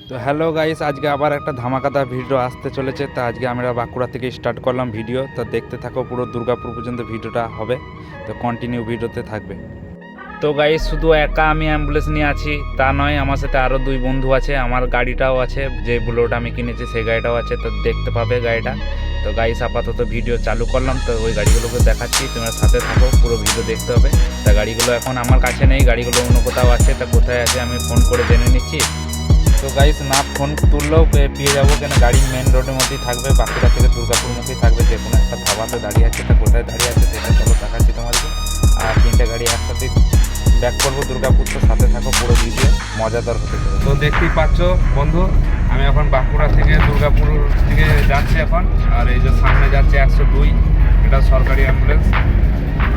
তো hello guys, আজকে আবার একটা ধামাকাদার ভিডিও আসতে চলেছে। তো আজকে আমরা বাঁকুড়া থেকে স্টার্ট করলাম ভিডিও। তো দেখতে থাকো, পুরো দুর্গাপুর পর্যন্ত ভিডিওটা হবে। তো কন্টিনিউ ভিডিওতে থাকবে। তো গাইস, শুধু একা আমি অ্যাম্বুলেন্স নিয়ে আছি তা নয়, আমার সাথে আরও দুই বন্ধু আছে। আমার গাড়িটাও আছে, যে বুলোটা আমি কিনেছি সেই গাড়িটাও আছে। তো দেখতে পাবে গাড়িটা। তো গাইস, আপাতত ভিডিও চালু করলাম। তো ওই গাড়িগুলোকে দেখাচ্ছি, তোমরা সাথে থাকো, পুরো ভিডিও দেখতে হবে। তা গাড়িগুলো এখন আমার কাছে নেই, গাড়িগুলো অন্য কোথাও আছে। তা কোথায় আছে আমি ফোন করে জেনে নিচ্ছি। তো গাইস, না ফোন তুললেও পেয়ে যাবো, কেন গাড়ি মেন রোডের মধ্যেই থাকবে, বাঁকুড়া থেকে দুর্গাপুর মুখেই থাকবে। যে কোনো একটা ধাবাতে দাঁড়িয়ে আছে, এটা কোথায় দাঁড়িয়ে আছে সেটা চলো দেখাচ্ছি তোমাদেরকে। আর তিনটে গাড়ি একসাথে ব্যাক করবো দুর্গাপুর। তো সাথে থাকো, পুরো ভিডিও মজাদার হতে চলে। তো দেখতেই পাচ্ছ বন্ধু, আমি এখন বাঁকুড়া থেকে দুর্গাপুর থেকে যাচ্ছি এখন। আর এই যে সামনে যাচ্ছে 102, এটা সরকারি অ্যাম্বুলেন্স।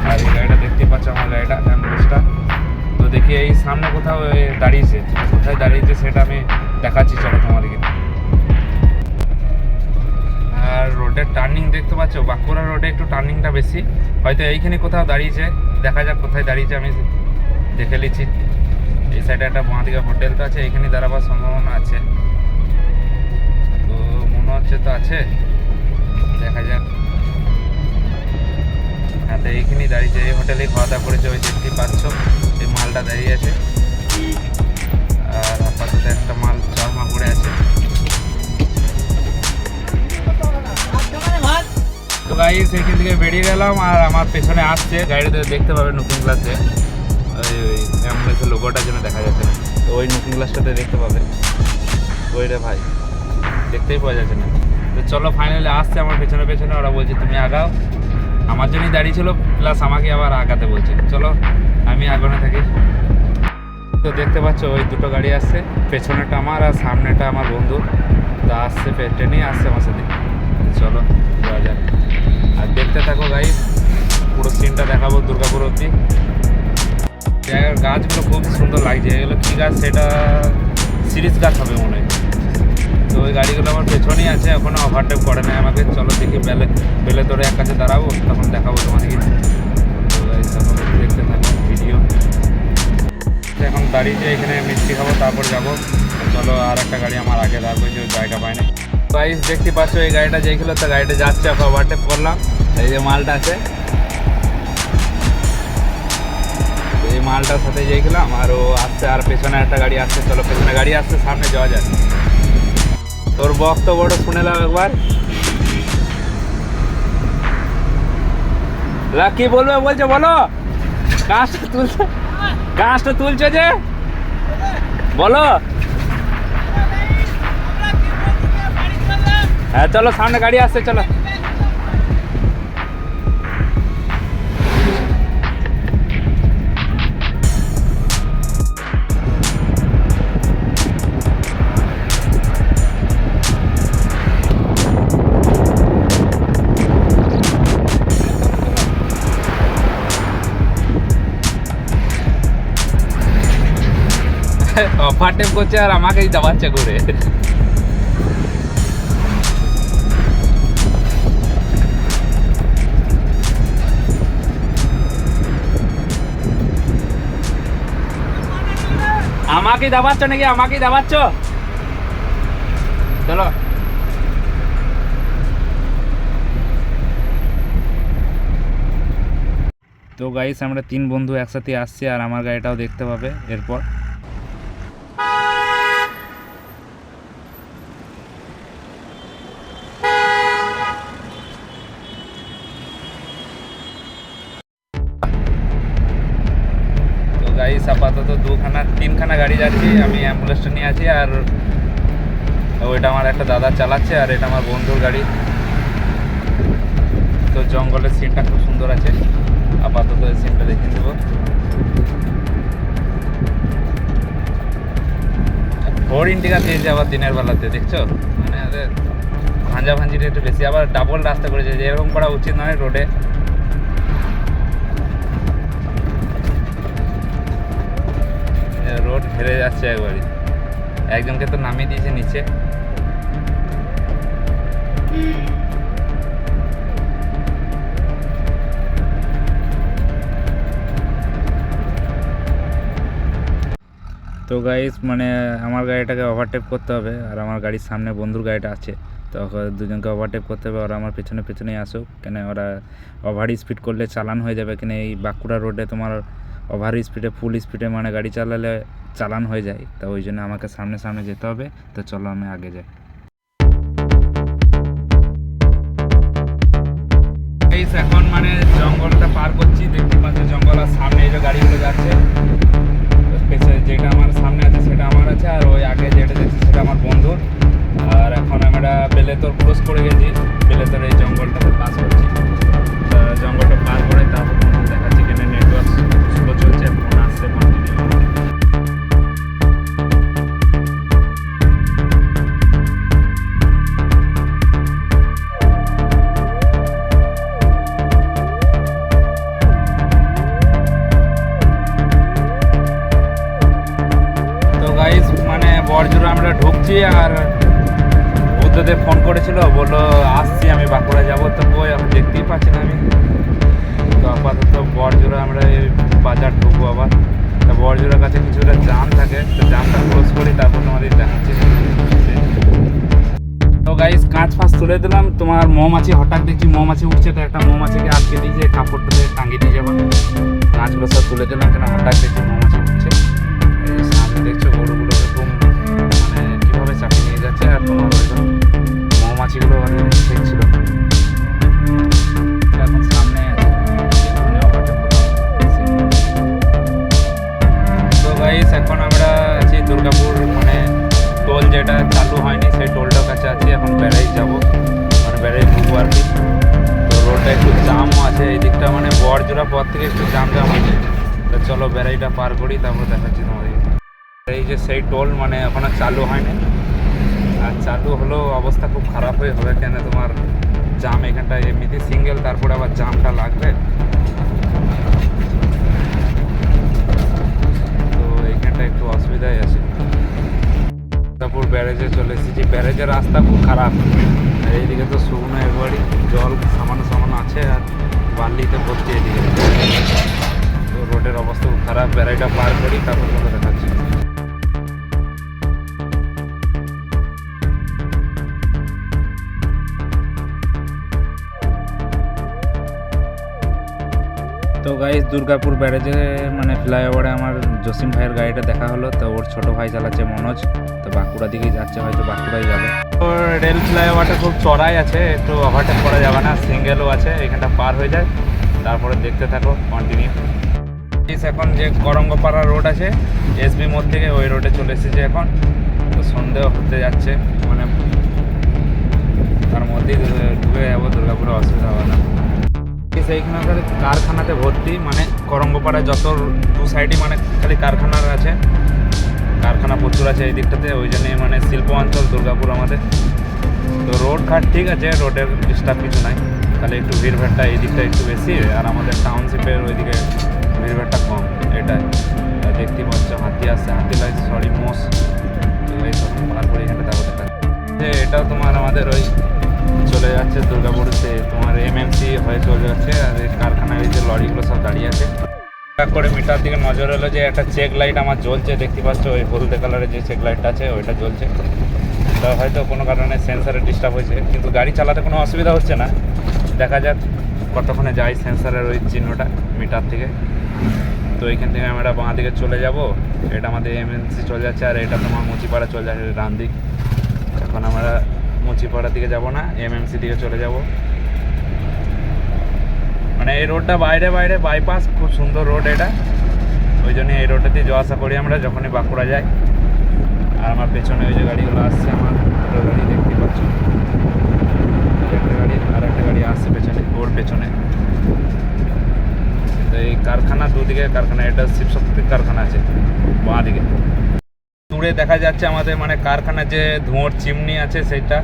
আর এই গাড়িটা দেখতেই পাচ্ছ, আমার গাড়িটা অ্যাম্বুলেন্সটা। তো দেখি এই সামনে কোথাও দাঁড়িয়েছে, কোথায় দাঁড়িয়েছে সেটা আমি দেখাচ্ছি, চলো তোমাদেরকে। আর রোডের টার্নিং দেখতে পাচ্ছ, বাঁকুড়া রোডে একটু টার্নিংটা বেশি, হয়তো এইখানে কোথাও দাঁড়িয়েছে। দেখা যাক কোথায় দাঁড়িয়েছে, আমি দেখে নিচ্ছি। এই সাইডে একটা বাঁ দিকে হোটেল তো আছে, এইখানে দাঁড়াবার সম্ভাবনা আছে। তো মনে হচ্ছে তো আছে, দেখা যাক। হ্যাঁ, তো এইখানেই দাঁড়িয়েছে, এই হোটেলেই খাওয়া দাওয়া করেছে, ওই দেখতেই পাচ্ছ এই মালটা দাঁড়িয়ে আছে। আর আপাতত একটা মাল চরমা পড়ে আছে। তো গাইস, এইখান থেকে বেরিয়ে গেলাম। আর আমার পেছনে আসছে গাড়িতে, দেখতে পাবে নুকিং গ্লাসে ওই অ্যাম্বুলেন্সের লোগোটার জন্য দেখা যাচ্ছে না। তো ওই নুকিং গ্লাসটাতে দেখতে পাবে, ওই রে ভাই, দেখতেই পাওয়া যাচ্ছে না। তো চলো, ফাইনালি আসছে আমার পেছনে পেছনে। ওরা বলছে তুমি আগাও, আমার জন্যই দাঁড়িয়ে ছিল, প্লাস আমাকে আবার আগাতে বলছে। চলো আমি আগানো থাকি। তো দেখতে পাচ্ছ ওই দুটো গাড়ি আসছে, পেছনেটা আমার আর সামনেটা আমার বন্ধু। তো আসছে, ট্রেনেই আসছে আমার সাথে। চলো যাওয়া যাক, আর দেখতে থাকো গাইস, পুরো সিনটা দেখাবো দুর্গাপুর অব্দি। জায়গার গাছগুলো খুব সুন্দর লাগছে। এগুলো কী গাছ সেটা সিরিজ গাছ হবে মনে হয়। তো ওই গাড়িগুলো আমার পেছনেই আছে, এখনও ওভারটেক করে নেয় আমাকে। চলো দেখি, বেলে তোরে এক কাছে দাঁড়াবো, তখন দেখাবো তোমাদেরকে। তো গাইস, এখন দেখতে থাকো ভিডিও। এখন দাঁড়িয়েছে, এখানে মিষ্টি খাবো, তারপর যাবো। চলো, আর একটা গাড়ি আমার আগে দাঁড় করেছে, জায়গা পায়নি। গাইস, দেখতে পাচ্ছ এই গাড়িটা যেগুলো, তো গাড়িটা যাচ্ছে, ওভারটেক করলাম। এই যে মালটা আছে, এই মালটার সাথে যেয়েছিলাম। আর ও আসছে, আর পেছনে একটা গাড়ি আসছে। চলো, পেছনে গাড়ি আসছে, সামনে যাওয়া যায়। তোর বক্তব্যটা শুনে নাও একবার। কি বলবে বলছে, বলো। কাজটা তুলছে যে, বলো। হ্যাঁ চলো, সামনে গাড়ি আসছে, চলো। ওভারটেক করছে আর আমাকেই দাবাচ্ছে ঘুরে। আমাকেই দাবাচ্ছ নাকি, আমাকেই দাবাচ্ছ? চলো। তো গাইস, আমরা তিন বন্ধু একসাথে আসছি, আর আমার গাড়িটাও দেখতে পাবে এরপর। গাইস, আপাতত তিনখানা গাড়ি যাচ্ছি, আমি অ্যাম্বুলেন্সটা নিয়ে আছি। আর ওইটা আমার একটা দাদা চালাচ্ছে, আর এটা আমার বন্ধুর গাড়ি। তো জঙ্গলের সিনটা খুব সুন্দর আছে, আপাতত এই সিনটা দেখিয়ে দেবো। হরিণটিকা দিয়েছে আবার দিনের বেলাতে, দেখছো? মানে ভাঞ্জা ভাঞ্জিটা একটু বেশি, আবার ডাবল রাস্তা করেছে, যে এরকম করা উচিত নয় রোডে। রোড ঘেরে যাচ্ছে একবারই, একজনকে তো নামিয়ে দিয়েছে নিচে। তো গাইস মানে আমার গাড়িটাকে ওভারটেক করতে হবে, আর আমার গাড়ির সামনে বন্ধুর গাড়িটা আছে, তো দুজনকে ওভারটেক করতে হবে। ওরা আমার পেছনে পেছনেই আসুক, কেন ওরা ওভার স্পিড করলে চালান হয়ে যাবে। কেন এই বাঁকুড়া রোডে তোমার ওভার স্পিডে ফুল স্পিডে মানে গাড়ি চালালে চালান হয়ে যায়, তো ওই জন্য আমাকে সামনে সামনে যেতে হবে। তো চলো আমি আগে যাই। এখন মানে জঙ্গলটা পার করছি, দেখতে পাচ্ছি জঙ্গল, আর সামনে এই যে গাড়িগুলো যাচ্ছে, যেটা আমার সামনে আছে সেটা আমার আছে, আর ওই আগে যেটা দেখছি সেটা আমার বন্ধুর। আর এখন আমরা বেলেতর ক্রস করে গেছি, বেলেতর এই জঙ্গলটাতে পাস করছি। জঙ্গলটা পার করে তারপর দেখাচ্ছি কেন নেটওয়ার্ক স্লো চলছে, ফোন আসছে কন্টিনিউ। মানে বড়জোর আমরা ঢুকছি, আর বুদ্ধদেব ফোন করেছিল, বললো আসছি আমি বাঁকুড়া যাবো। তো কই এখন দেখতেই পাচ্ছি না আমি। তো আপাতত বড়জোড়া আমরা এই বাজার ঢুকবো আবার। তা বড়জোড়ার কাছে কিছুটা জাম থাকে, তো জামটা ক্লোজ করি, তারপর তোমাদের দেখাচ্ছি। তো গাইস কাঁচ ফাঁচ তুলে দিলাম, তোমার মৌমাছি হঠাৎ দেখছি মৌমাছি উঠছে, তো একটা মৌমাছিকে আটকে দিয়েছে কাপড়টাতে টাঙিয়ে দিয়ে যাবো। কাঁচগুলো সব তুলে দিলাম, কেন হঠাৎ দেখছি মৌমাছি উঠছে। সামনে দেখছো গরুগুলো এরকম মানে কীভাবে চাপিয়ে নিয়ে যাচ্ছে, আর তোমার ওই মৌমাছিগুলো দেখছিল এখন সামনে আছে। তো গাইস এখন আমরা আছি দুর্গাপুর, মানে টোল যেটা চালু হয়নি সেই টোলটার কাছে আছি। এখন বেড়াই যাবো, মানে বেড়াই ঢুকবো আর কি। তো রোডটা একটু জামও আছে এই দিকটা, মানে বড়জোড়া পর থেকে একটু জাম আছে। তো চলো বেড়াইটা পার করি, তারপর দেখাচ্ছি তোমাদের। এই যে সেই টোল মানে এখনো চালু হয়নি, আর চালু হলেও অবস্থা খুব খারাপ হয়ে হবে। কেন তোমার জাম এখানটায় এমনিতে সিঙ্গেল, তারপরে আবার জামটা লাগবে। তো এইখানটা একটু অসুবিধাই আছে। তারপর ব্যারেজে চলে এসেছি, ব্যারেজের রাস্তা খুব খারাপ। আর এইদিকে তো শুকনো একবারই, জল সামান্য সামান্য আছে, আর বালিতে ভর্তি এদিকে। তো রোডের অবস্থা খুব খারাপ। ব্যারেজটা পার করি, তারপর কথা দেখাচ্ছি। তো গাইস দুর্গাপুর ব্যারেজে মানে ফ্লাইওভারে আমার জসিম ভাইয়ের গাড়িটা দেখা হলো। তো ওর ছোট ভাই চালাচ্ছে মনোজ, তো বাঁকুড়া দিকেই যাচ্ছে, হয়তো বাঁকুড়াই যাবে। তো রেল ফ্লাইওভারটা খুব চড়াই আছে, একটু ওভারটেক করা যাবে না, সিঙ্গেলও আছে। এখানটা পার হয়ে যায়, তারপরে দেখতে থাকো কন্টিনিউ। এখন যে করঙ্গপাড়া রোড আছে এসবি মোড় থেকে, ওই রোডে চলে এসেছে এখন। তো সন্দেহ হতে যাচ্ছে, মানে তার মধ্যেই ঢুকে যাবো, দুর্গাপুরে অসুবিধা হবে না। সেইখানকার কারখানাতে ভর্তি, মানে করঙ্গপাড়ায় যত দু সাইডই মানে খালি কারখানার আছে, কারখানা প্রচুর আছে এই দিকটাতে। ওই জন্যই মানে শিল্প অঞ্চল দুর্গাপুর আমাদের। তো রোড ঘাট ঠিক আছে, রোডের ডিস্টার্ব কিছু নাই, খালি একটু ভিড়ভাড়টা এই দিকটা একটু বেশি, আর আমাদের টাউনশিপের ওইদিকে ভিড়ভাড়টা কম। এটাই দেখতে পাচ্ছ, হাতি আসছে, হাতি লাগছে, সরি মোষ। তো এইসব পার করে এখানে তারপর দেখা এটাও তোমার আমাদের ওই চলে যাচ্ছে দুর্গাপুরতে, তোমার এমএমসি হয়ে চলে যাচ্ছে। আর এই কারখানায় যে লরিগুলো সব দাঁড়িয়ে আছে। করে মিটার দিকে নজর এলো যে একটা চেক লাইট আমার জ্বলছে, দেখতে পাচ্ছ ওই হলদে কালারের যে চেক লাইটটা আছে ওইটা জ্বলছে। তো হয়তো কোনো কারণে সেন্সারের ডিস্টার্ব হয়েছে, কিন্তু গাড়ি চালাতে কোনো অসুবিধা হচ্ছে না। দেখা যাক কতক্ষণে যাই সেন্সারের ওই চিহ্নটা মিটার থেকে। তো এইখান থেকে আমরা বাঁ দিকে চলে যাব, এটা আমাদের এমএমসি চলে যাচ্ছে, আর এটা তোমার মুচিপাড়া চলে যাচ্ছে ডান দিক। এখন আমরা মুচিপাড়ার দিকে যাব না, এমএমসি দিকে চলে যাব। মানে এই রোডটা বাইরে বাইরে বাইপাস, খুব সুন্দর রোড এটা। ওই জন্য এই রোডটা দিয়ে যাওয়া আসা করি আমরা যখনই বাঁকুড়া যাই। আর আমার পেছনে ওই যে গাড়িগুলো আসছে, আমার দুটো গাড়ি দেখতে পাচ্ছ, একটা গাড়ি আর একটা গাড়ি আসছে পেছনে, ওর পেছনে। তো এই কারখানা দুদিকে কারখানা, এটা শিবশক্তির কারখানা আছে বাঁ দিকে। দূরে দেখা যাচ্ছে আমাদের মানে কারখানার যে ধোঁয়ার চিমনি আছে সেইটা।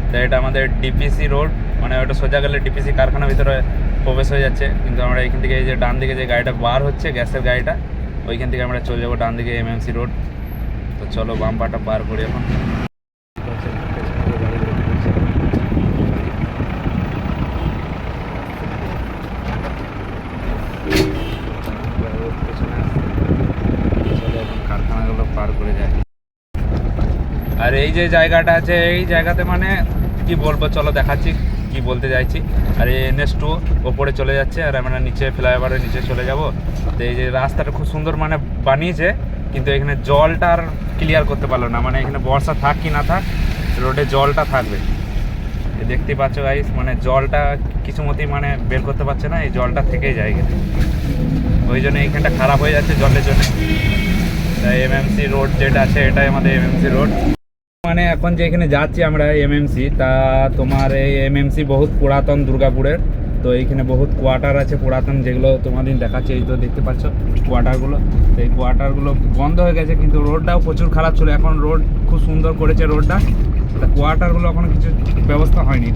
তো এটা আমাদের ডিপিসি রোড, মানে ওটা সোজা গেলে ডিপিসি কারখানার ভিতরে প্রবেশ হয়ে যাচ্ছে। কিন্তু আমরা এইখান থেকে এই যে ডান দিকে যে গাড়িটা বার হচ্ছে গ্যাসের গাড়িটা, ওইখান থেকে আমরা চলে যাবো ডান দিকে এমএমসি রোড। তো চলো বাম্পাটা পার করি এখন। চলো এখন কারখানাগুলো পার এই যে জায়গাটা আছে, এই জায়গাতে মানে কি বলবো, চলো দেখাচ্ছি কি বলতে চাইছি। আর এই NH2 ওপরে চলে যাচ্ছে, আর আমরা নিচে ফ্লাইওভারের নিচে চলে যাব। তো এই যে রাস্তাটা খুব সুন্দর মানে বানিয়েছে, কিন্তু এখানে জলটা আর ক্লিয়ার করতে পারলো না। মানে এখানে বর্ষা থাক কি না থাক, রোডে জলটা থাকবে। দেখতেই পাচ্ছ গাইস, মানে জলটা কিছু মতেই মানে বের করতে পারছে না, এই জলটা থেকেই যায় এখানে। ওই জন্য এইখানটা খারাপ হয়ে যাচ্ছে জলের জন্য। তাই MMC রোড যেটা আছে, এটাই আমাদের MMC রোড। মানে এখন যে এখানে যাচ্ছি আমরা MMC, তা তোমার এই MMC বহুত পুরাতন দুর্গাপুরের। তো এইখানে বহুত কোয়ার্টার আছে পুরাতন, যেগুলো তোমাদের দেখাচ্ছে। এই তো দেখতে পাচ্ছ কোয়ার্টারগুলো। তো এই কোয়ার্টারগুলো বন্ধ হয়ে গেছে, কিন্তু রোডটাও প্রচুর খারাপ ছিল। এখন রোড খুব সুন্দর করেছে রোডটা। তা কোয়ার্টারগুলো এখনো কিছু ব্যবস্থা হয়নি।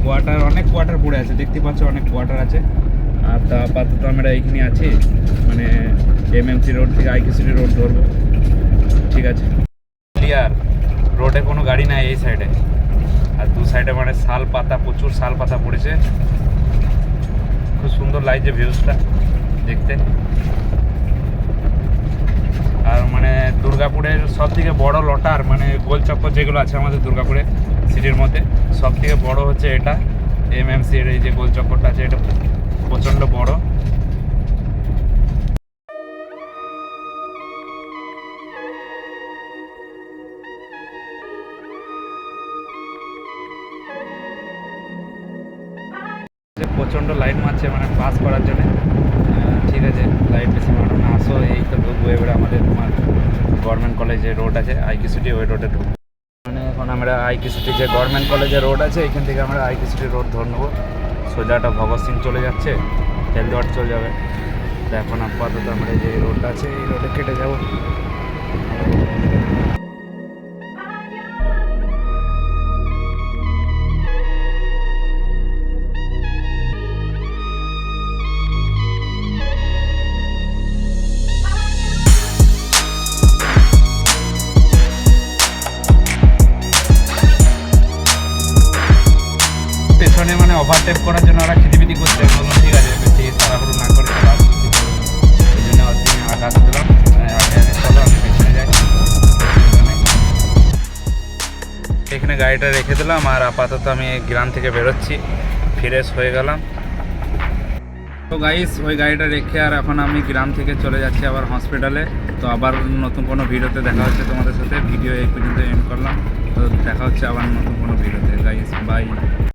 অনেক কোয়ার্টার পড়ে আছে, দেখতে পাচ্ছ অনেক কোয়ার্টার আছে। আর তা আপাতত আমরা এইখানে আছি, মানে MMC রোড থেকে IKCD রোড ধরবো। ঠিক আছে, ক্লিয়ার। রোডে কোনো গাড়ি নাই এই সাইডে, আর দু সাইডে মানে শাল পাতা, প্রচুর শাল পাতা পড়েছে। খুব সুন্দর লাগছে ভিউজটা দেখতে। আর মানে দুর্গাপুরের সব থেকে বড় লটার, মানে গোল চক্কর যেগুলো আছে আমাদের দুর্গাপুরে সিটির মধ্যে, সব থেকে বড় হচ্ছে এটা MMC এর। এই যে গোল চক্করটা আছে, এটা প্রচণ্ড বড়। প্রচণ্ড লাইট মারছে মানে পাস করার জন্য। ঠিক আছে, লাইট বেশি মারো না, আসো। এই তো ঢুকবো এবারে আমাদের তোমার গভর্নমেন্ট কলেজ যে রোড আছে IKCD, ওই রোডে ঢুকবো। মানে এখন আমরা IKCD যে গভর্নমেন্ট কলেজের রোড আছে, এখান থেকে আমরা IKCD রোড ধরে নেবো। সোজাটা ভগৎ সিং চলে যাচ্ছে, হেলদোয়ার চলে যাবে। তো এখন আপাতত আমরা যে রোডটা আছে, এই রোডে কেটে যাবো। পেছনে মানে ওভারটেক করার জন্য ওরা খিদিবিদি করছে। বললাম ঠিক আছে, বেশি তাড়াহুড়ো না করে চলো। এই জন্য আকাশ দিলাম, আগে আগে চলো, আমি পেছনে যাই। এখানে গাড়িটা রেখে দিলাম, আর আপাতত আমি গ্রাম থেকে বেরোচ্ছি, ফ্রেশ হয়ে গেলাম। তো গাইস, ওই গাড়িটা রেখে আর এখন আমি গ্রাম থেকে চলে যাচ্ছি আবার হসপিটালে। তো আবার নতুন কোনো ভিডিওতে দেখা হচ্ছে তোমাদের সাথে। ভিডিও এই পর্যন্ত এন্ড করলাম। তো দেখা হচ্ছে আবার নতুন কোনো ভিডিওতে গাইস, বাই।